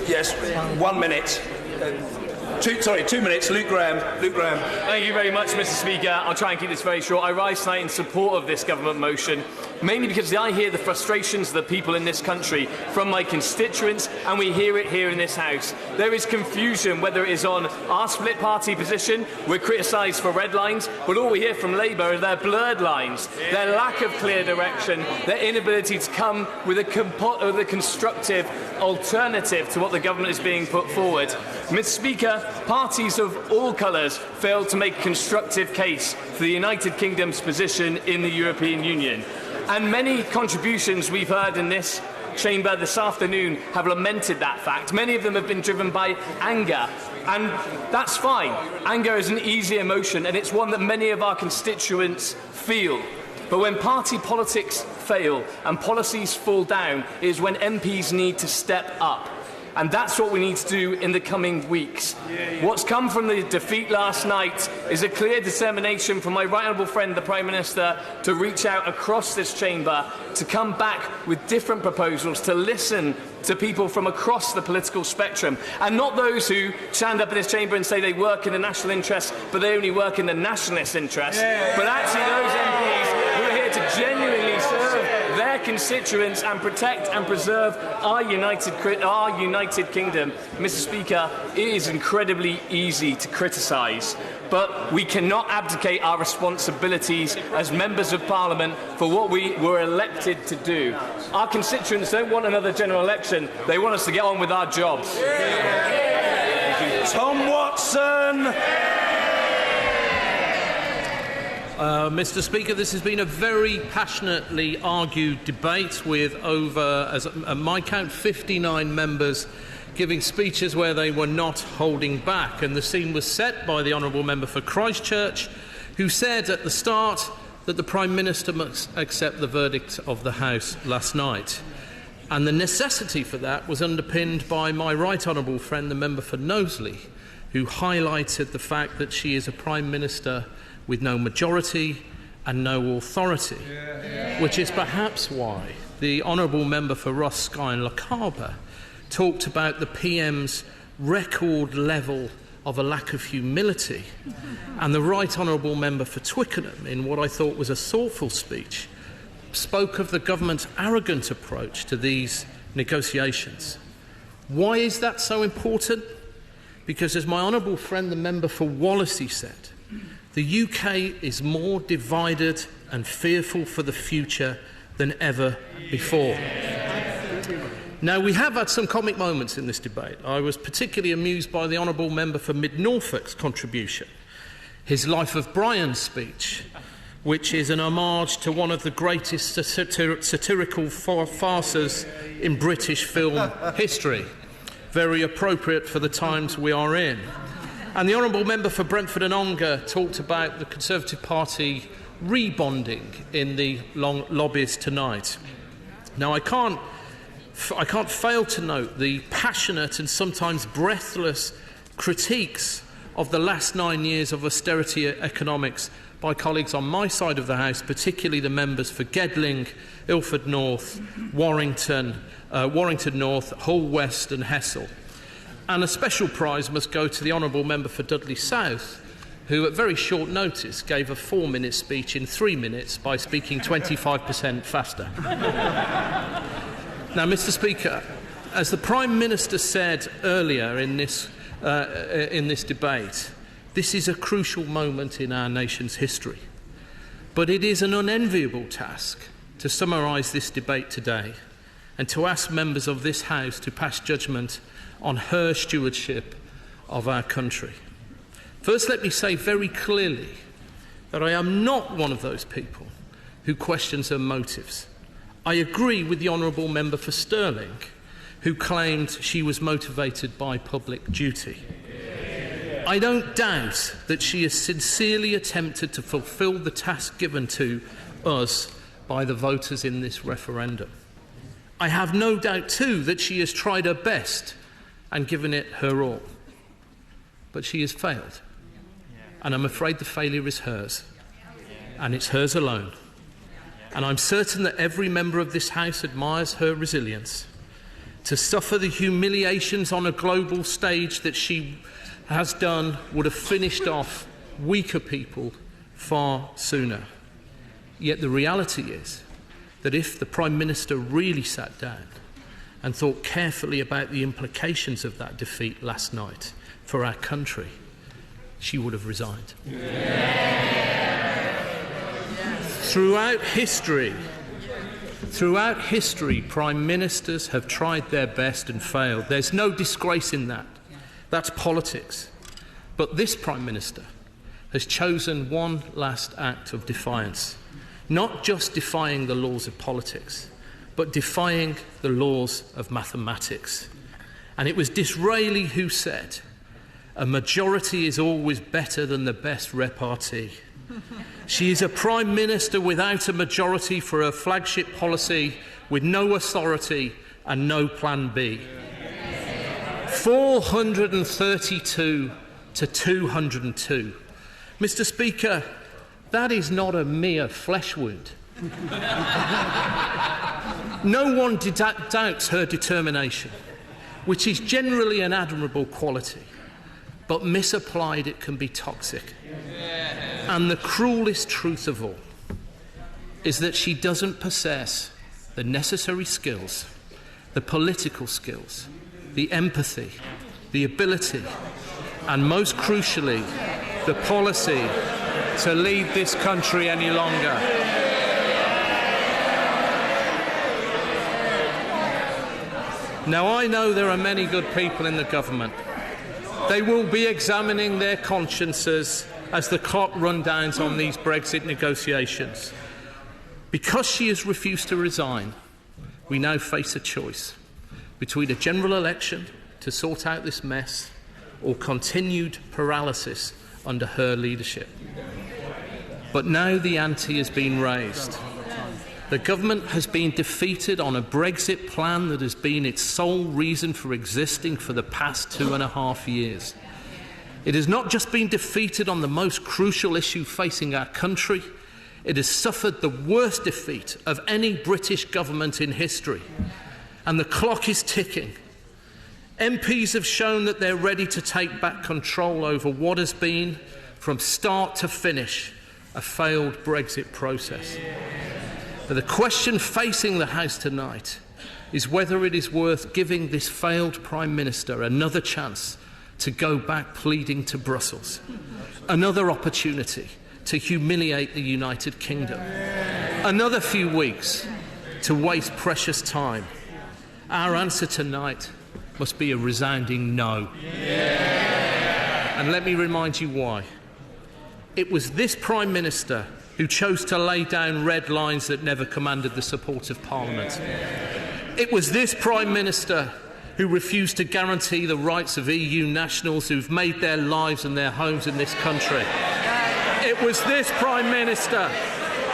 Yes, 1 minute. 2 minutes. Luke Graham. Thank you very much, Mr. Speaker. I'll try and keep this very short. I rise tonight in support of this government motion, mainly because I hear the frustrations of the people in this country from my constituents, and we hear it here in this House. There is confusion whether it is on our split party position. We're criticised for red lines, but all we hear from Labour are their blurred lines, their lack of clear direction, their inability to come with a constructive alternative to what the government is being put forward. Mr. Speaker, parties of all colours failed to make a constructive case for the United Kingdom's position in the European Union. And many contributions we've heard in this chamber this afternoon have lamented that fact. Many of them have been driven by anger, and that's fine. Anger is an easy emotion, and it's one that many of our constituents feel. But when party politics fail and policies fall down is when MPs need to step up. And that's what we need to do in the coming weeks. What's come from the defeat last night is a clear determination from my right honourable friend, the Prime Minister, to reach out across this chamber, to come back with different proposals, to listen to people from across the political spectrum, and not those who stand up in this chamber and say they work in the national interest, but they only work in the nationalist interest, but actually those MPs who are here to genuinely serve their constituents and protect and preserve our United Kingdom. Mr. Speaker, it is incredibly easy to criticise, but we cannot abdicate our responsibilities as members of Parliament for what we were elected to do. Our constituents don't want another general election, they want us to get on with our jobs. Tom Watson. Mr. Speaker, this has been a very passionately argued debate with over, as at my count, 59 members giving speeches where they were not holding back. And the scene was set by the honourable member for Christchurch, who said at the start that the Prime Minister must accept the verdict of the House last night. And the necessity for that was underpinned by my right honourable friend, the member for Knowsley, who highlighted the fact that she is a Prime Minister with no majority and no authority, which is perhaps why the honourable member for Ross, Skye and Lochaber talked about the PM's record level of a lack of humility, and the right honourable member for Twickenham, in what I thought was a thoughtful speech, spoke of the government's arrogant approach to these negotiations. Why is that so important? Because, as my honourable friend, the member for Wallasey, said, the UK is more divided and fearful for the future than ever before. Now, we have had some comic moments in this debate. I was particularly amused by the honourable member for Mid-Norfolk's contribution, his Life of Brian speech, which is an homage to one of the greatest satirical farces in British film history. Very appropriate for the times we are in. And the honourable member for Brentford and Ongar talked about the Conservative Party rebonding in the long lobbies tonight. Now, I can't fail to note the passionate and sometimes breathless critiques of the last 9 years of austerity economics by colleagues on my side of the House, particularly the members for Gedling, Ilford North, Warrington North, Hull West and Hessel. And a special prize must go to the honourable member for Dudley South, who at very short notice gave a 4-minute speech in 3 minutes by speaking 25% faster. Now, Mr. Speaker, as the Prime Minister said earlier in this debate, this is a crucial moment in our nation's history. But it is an unenviable task to summarise this debate today and to ask members of this House to pass judgment on her stewardship of our country. First, let me say very clearly that I am not one of those people who questions her motives. I agree with the honourable member for Stirling, who claimed she was motivated by public duty. I don't doubt that she has sincerely attempted to fulfil the task given to us by the voters in this referendum. I have no doubt, too, that she has tried her best and given it her all. But she has failed. And I'm afraid the failure is hers. And it's hers alone. And I'm certain that every member of this House admires her resilience. to suffer the humiliations on a global stage that she has done would have finished off weaker people far sooner. Yet the reality is that if the Prime Minister really sat down and thought carefully about the implications of that defeat last night for our country, she would have resigned. Throughout history, Prime Ministers have tried their best and failed. There's no disgrace in that. That's politics. But this Prime Minister has chosen one last act of defiance, not just defying the laws of politics, but defying the laws of mathematics. And it was Disraeli who said, "A majority is always better than the best repartee." She is a Prime Minister without a majority for her flagship policy, with no authority and no plan B. 432 to 202. Mr. Speaker, that is not a mere flesh wound. No one doubts her determination, which is generally an admirable quality, but misapplied it can be toxic. And the cruelest truth of all is that she doesn't possess the necessary skills, the political skills, the empathy, the ability, and most crucially, the policy to lead this country any longer. Now, I know there are many good people in the government. They will be examining their consciences as the clock runs on these Brexit negotiations. Because she has refused to resign, we now face a choice between a general election to sort out this mess or continued paralysis under her leadership. But now the ante has been raised. The government has been defeated on a Brexit plan that has been its sole reason for existing for the past 2.5 years. It has not just been defeated on the most crucial issue facing our country, it has suffered the worst defeat of any British government in history. And the clock is ticking. MPs have shown that they're ready to take back control over what has been, from start to finish, a failed Brexit process. But the question facing the House tonight is whether it is worth giving this failed Prime Minister another chance to go back pleading to Brussels, another opportunity to humiliate the United Kingdom, another few weeks to waste precious time. Our answer tonight must be a resounding no. And let me remind you why. It was this Prime Minister who chose to lay down red lines that never commanded the support of Parliament. It was this Prime Minister who refused to guarantee the rights of EU nationals who've made their lives and their homes in this country. It was this Prime Minister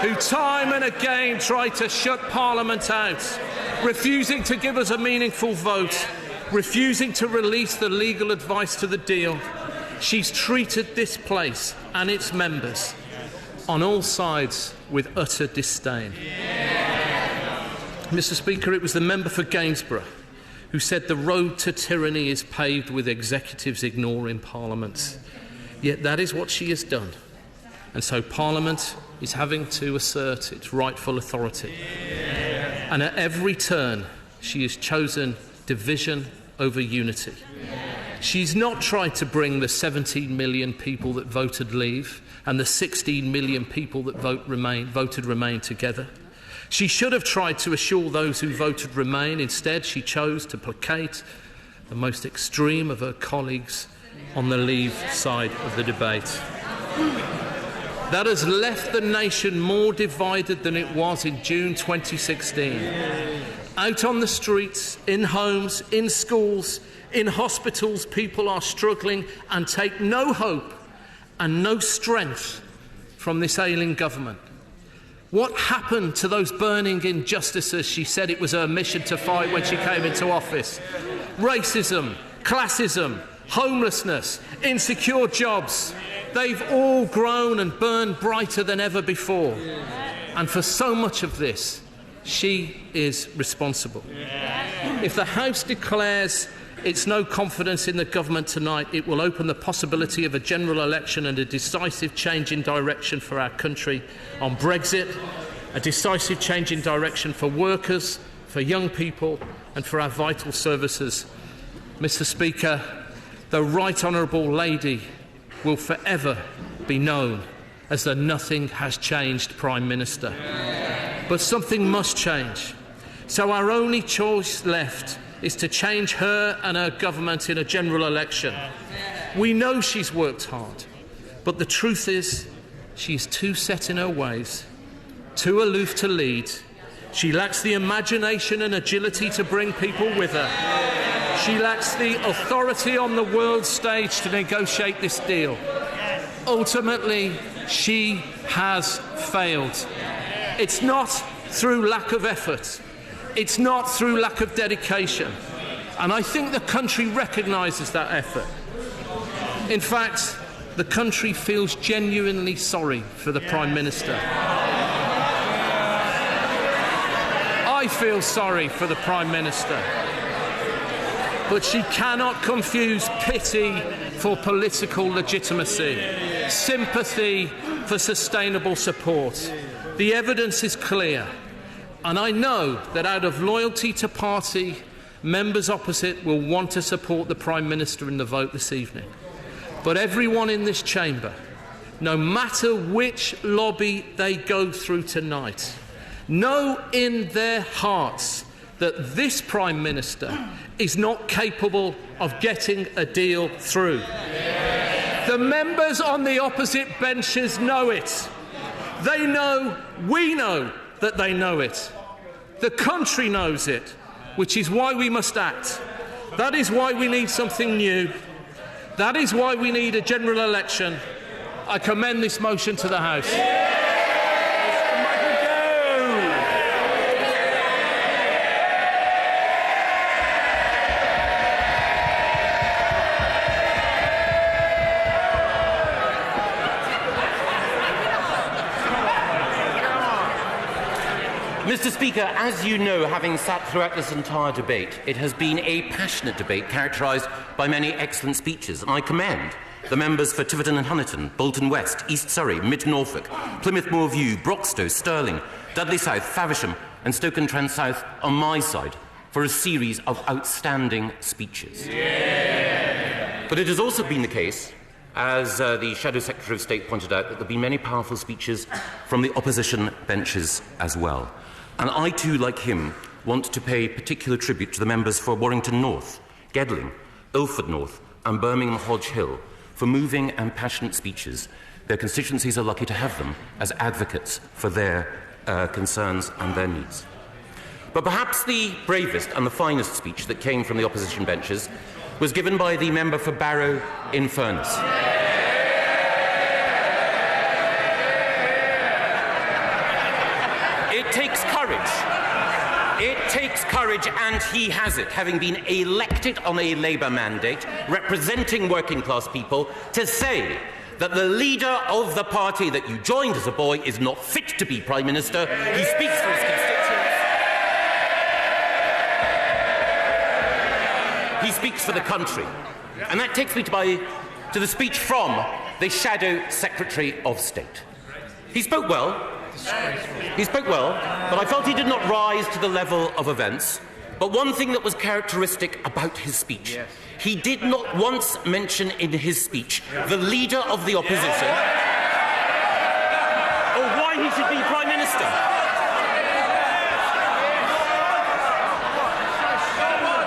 who time and again tried to shut Parliament out, refusing to give us a meaningful vote, refusing to release the legal advice to the deal. She's treated this place and its members on all sides with utter disdain. Mr. Speaker, it was the member for Gainsborough who said the road to tyranny is paved with executives ignoring Parliament. Yet that is what she has done. And so Parliament is having to assert its rightful authority. And at every turn, she has chosen division over unity. She's not tried to bring the 17 million people that voted Leave and the 16 million people that voted Remain together. She should have tried to assure those who voted Remain. Instead, she chose to placate the most extreme of her colleagues on the Leave side of the debate. That has left the nation more divided than it was in June 2016. Out on the streets, in homes, in schools, in hospitals, people are struggling and take no hope and no strength from this ailing government. What happened to those burning injustices she said it was her mission to fight when she came into office? Racism, classism, homelessness, insecure jobs. They've all grown and burned brighter than ever before. And for so much of this, she is responsible. If the House declares its no confidence in the government tonight, it will open the possibility of a general election and a decisive change in direction for our country on Brexit, a decisive change in direction for workers, for young people and for our vital services. Mr. Speaker, the Right Honourable Lady will forever be known as the nothing has changed Prime Minister. But something must change. So our only choice left is to change her and her government in a general election. We know she's worked hard, but the truth is she's too set in her ways, too aloof to lead. She lacks the imagination and agility to bring people with her. She lacks the authority on the world stage to negotiate this deal. Ultimately, she has failed. It's not through lack of effort. It's not through lack of dedication. And I think the country recognises that effort. In fact, the country feels genuinely sorry for the Prime Minister. I feel sorry for the Prime Minister. But she cannot confuse pity for political legitimacy, sympathy for sustainable support. The evidence is clear. And I know that out of loyalty to party, members opposite will want to support the Prime Minister in the vote this evening. But everyone in this chamber, no matter which lobby they go through tonight, know in their hearts that this Prime Minister is not capable of getting a deal through. The members on the opposite benches know it. They know, we know that they know it. The country knows it, which is why we must act. That is why we need something new. That is why we need a general election. I commend this motion to the House. Mr. Speaker, as you know, having sat throughout this entire debate, it has been a passionate debate characterised by many excellent speeches, and I commend the members for Tiverton and Honiton, Bolton West, East Surrey, Mid Norfolk, Plymouth Moor View, Broxtowe, Stirling, Dudley South, Faversham and Stoke-on-Trent South on my side for a series of outstanding speeches. Yeah. But it has also been the case, as the Shadow Secretary of State pointed out, that there have been many powerful speeches from the opposition benches as well. And I too, like him, want to pay particular tribute to the members for Warrington North, Gedling, Ilford North and Birmingham Hodge Hill for moving and passionate speeches. Their constituencies are lucky to have them as advocates for their concerns and their needs. But perhaps the bravest and the finest speech that came from the opposition benches was given by the member for Barrow in Furness. It takes courage. It takes courage, and he has it, having been elected on a Labour mandate, representing working-class people, to say that the leader of the party that you joined as a boy is not fit to be Prime Minister. He speaks for his constituents. He speaks for the country. And that takes me to the speech from the Shadow Secretary of State. He spoke well. But I felt he did not rise to the level of events. But one thing that was characteristic about his speech, he did not once mention in his speech the leader of the opposition or why he should be Prime Minister.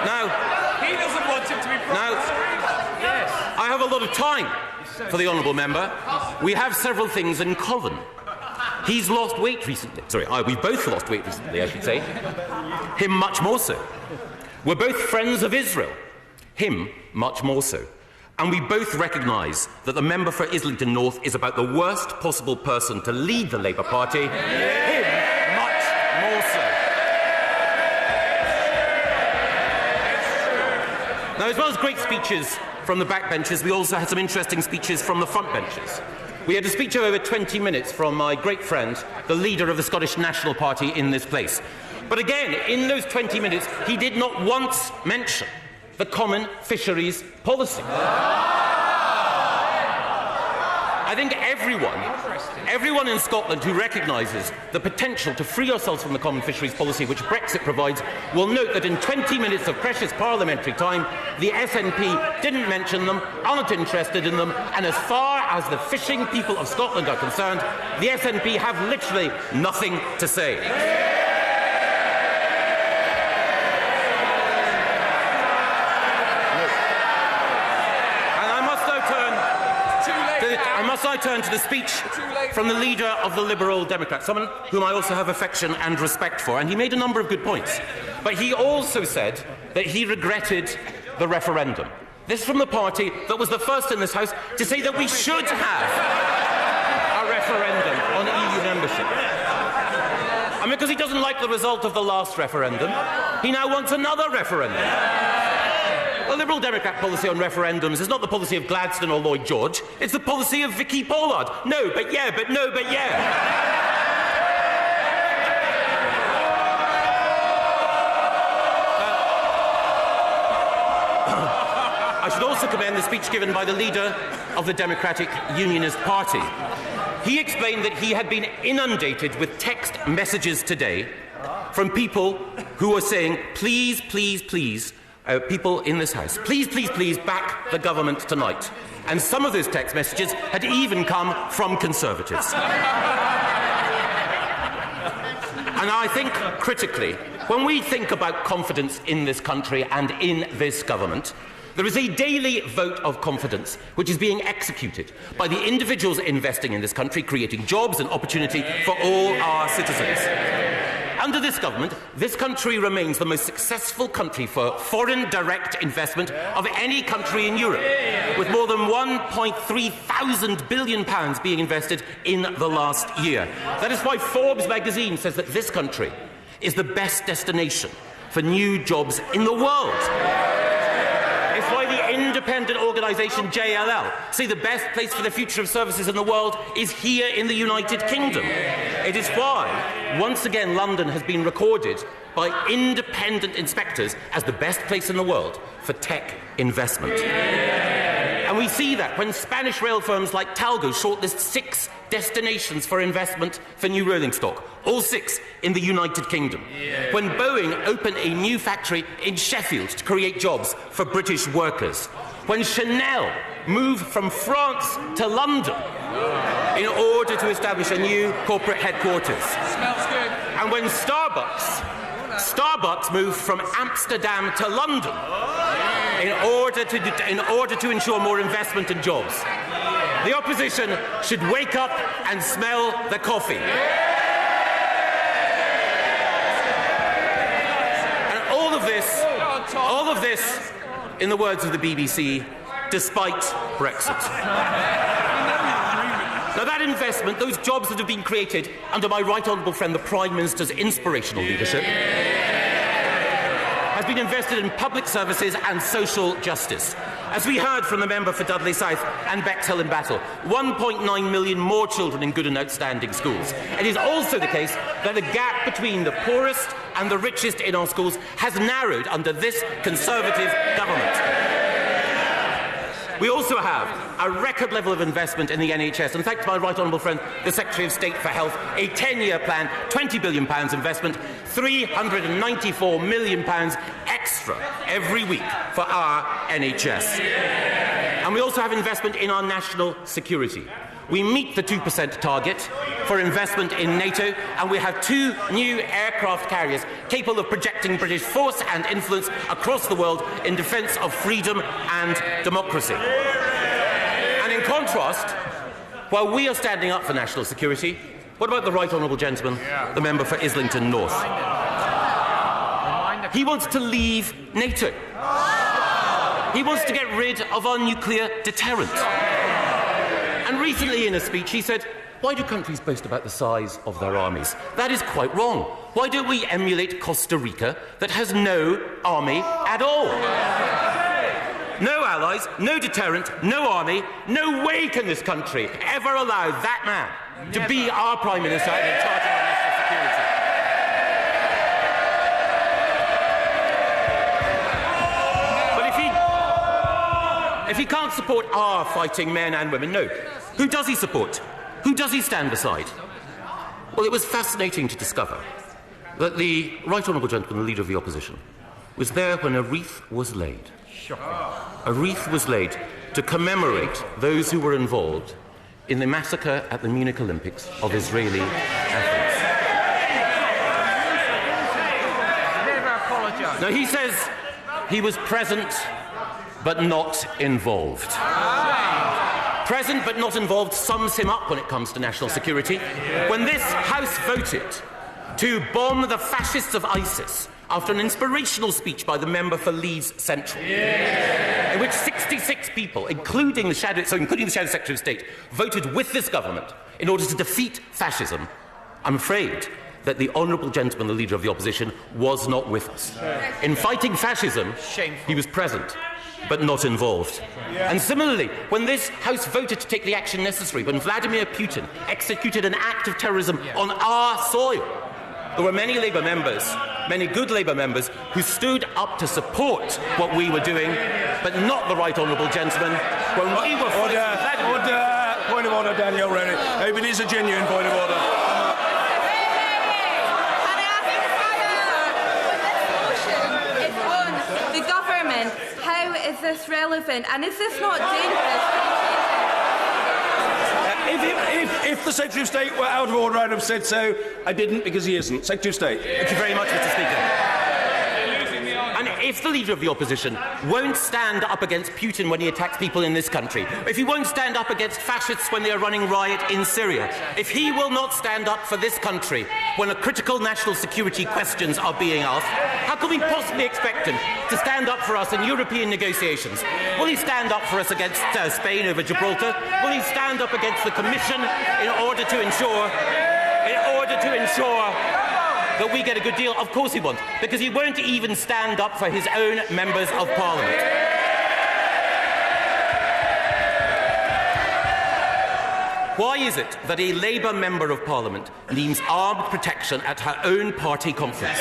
Now, he doesn't want him to be Prime Minister. I have a lot of time for the honourable member. We have several things in common. He's lost weight recently. We've both lost weight recently, I should say. Him much more so. We're both friends of Israel. Him much more so. And we both recognise that the member for Islington North is about the worst possible person to lead the Labour Party. Him much more so. Now, as well as great speeches from the backbenches, we also had some interesting speeches from the front benches. We had a speech of over 20 minutes from my great friend, the leader of the Scottish National Party in this place. But again, in those 20 minutes, he did not once mention the common fisheries policy. I think everyone in Scotland who recognises the potential to free ourselves from the common fisheries policy which Brexit provides will note that in 20 minutes of precious parliamentary time, the SNP didn't mention them, aren't interested in them, and as far as the fishing people of Scotland are concerned, the SNP have literally nothing to say. I turn to the speech from the leader of the Liberal Democrats, someone whom I also have affection and respect for, and he made a number of good points. But he also said that he regretted the referendum. This from the party that was the first in this House to say that we should have a referendum on EU membership. And because he doesn't like the result of the last referendum, he now wants another referendum. The Liberal Democrat policy on referendums is not the policy of Gladstone or Lloyd George, it's the policy of Vicky Pollard. No, but yeah, but no, but yeah. I should also commend the speech given by the leader of the Democratic Unionist Party. He explained that he had been inundated with text messages today from people who were saying, please, please, please, people in this House, please, please, please back the government tonight. And some of those text messages had even come from Conservatives. And I think, critically, when we think about confidence in this country and in this government, there is a daily vote of confidence which is being executed by the individuals investing in this country, creating jobs and opportunity for all our citizens. Under this government, this country remains the most successful country for foreign direct investment of any country in Europe, with more than £1.3 billion being invested in the last year. That is why Forbes magazine says that this country is the best destination for new jobs in the world. It's why the independent organisation JLL say the best place for the future of services in the world is here in the United Kingdom. It is why, once again, London has been recorded by independent inspectors as the best place in the world for tech investment. And we see that when Spanish rail firms like Talgo shortlist 6 destinations for investment for new rolling stock, all 6 in the United Kingdom. When Boeing opened a new factory in Sheffield to create jobs for British workers. When Chanel moved from France to London in order to establish a new corporate headquarters. Smells good. And when Starbucks moved from Amsterdam to London in order to ensure more investment and jobs. The opposition should wake up and smell the coffee. And all of this, in the words of the BBC, despite Brexit. Now that investment, those jobs that have been created under my right honourable friend, the Prime Minister's inspirational leadership, has been invested in public services and social justice. As we heard from the member for Dudley South and Bexhill in Battle, 1.9 million more children in good and outstanding schools. It is also the case that the gap between the poorest and the richest in our schools has narrowed under this Conservative government. We also have a record level of investment in the NHS, and thanks to my right honourable friend, the Secretary of State for Health, a 10-year plan, £20 billion investment, £394 million extra every week for our NHS. And we also have investment in our national security. We meet the 2% target for investment in NATO, and we have 2 new aircraft carriers capable of projecting British force and influence across the world in defence of freedom and democracy. And in contrast, while we are standing up for national security, what about the right honourable gentleman, the member for Islington North? He wants to leave NATO. He wants to get rid of our nuclear deterrent. And recently in a speech he said, why do countries boast about the size of their armies? That is quite wrong. Why don't we emulate Costa Rica that has no army at all? No allies, no deterrent, no army. No way can this country ever allow that man to be our Prime Minister and in charge of our national security. If he can't support our fighting men and women, no. Who does he support? Who does he stand beside? Well, it was fascinating to discover that the Right Honourable Gentleman, the Leader of the Opposition, was there when a wreath was laid. Shocking. A wreath was laid to commemorate those who were involved in the massacre at the Munich Olympics of Israeli athletes. Now, he says he was present but not involved. Present but not involved sums him up when it comes to national security. When this House voted to bomb the fascists of ISIS after an inspirational speech by the member for Leeds Central, in which 66 people, including the Shadow Secretary of State, voted with this government in order to defeat fascism, I'm afraid that the Honourable Gentleman, the Leader of the Opposition, was not with us. In fighting fascism, he was present, but not involved. And similarly, when this House voted to take the action necessary, when Vladimir Putin executed an act of terrorism on our soil, there were many Labour members, many good Labour members, who stood up to support what we were doing, but not the Right Honourable Gentleman. When we were Point of order, Daniel Rennie. Hope it is a genuine point of order. The government, how is this relevant? And is this not dangerous? If the Secretary of State were out of order, I'd have said so. I didn't, because he isn't. Secretary of State. Thank you very much, Mr. Speaker. And if the Leader of the Opposition won't stand up against Putin when he attacks people in this country, if he won't stand up against fascists when they are running riot in Syria, if he will not stand up for this country when critical national security questions are being asked, how can we possibly expect him to stand up for us in European negotiations? Will he stand up for us against Spain over Gibraltar? Will he stand up against the Commission in order to ensure that we get a good deal? Of course he won't, because he won't even stand up for his own members of Parliament. Why is it that a Labour member of Parliament needs armed protection at her own party conference?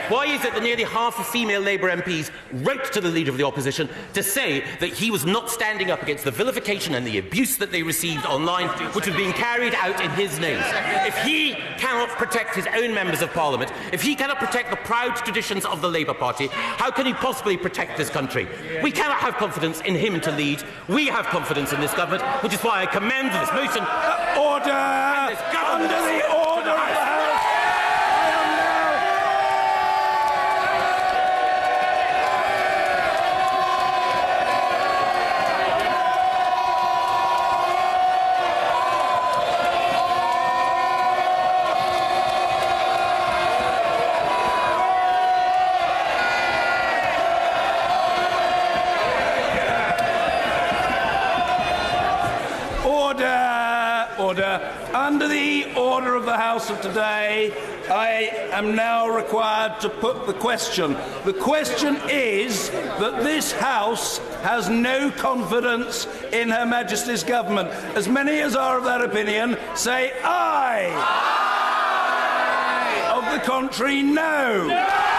Why is it that nearly half of female Labour MPs wrote to the Leader of the Opposition to say that he was not standing up against the vilification and the abuse that they received online, which was being carried out in his name? If he cannot protect his own members of Parliament, if he cannot protect the proud traditions of the Labour Party, how can he possibly protect this country? We cannot have confidence in him to lead. We have confidence in this government, which is why I commend this motion. Order! Under the order of the House! Under the order of the House of today, I am now required to put the question. The question is that this House has no confidence in Her Majesty's government. As many as are of that opinion, say aye. Aye. Of the contrary, no. No.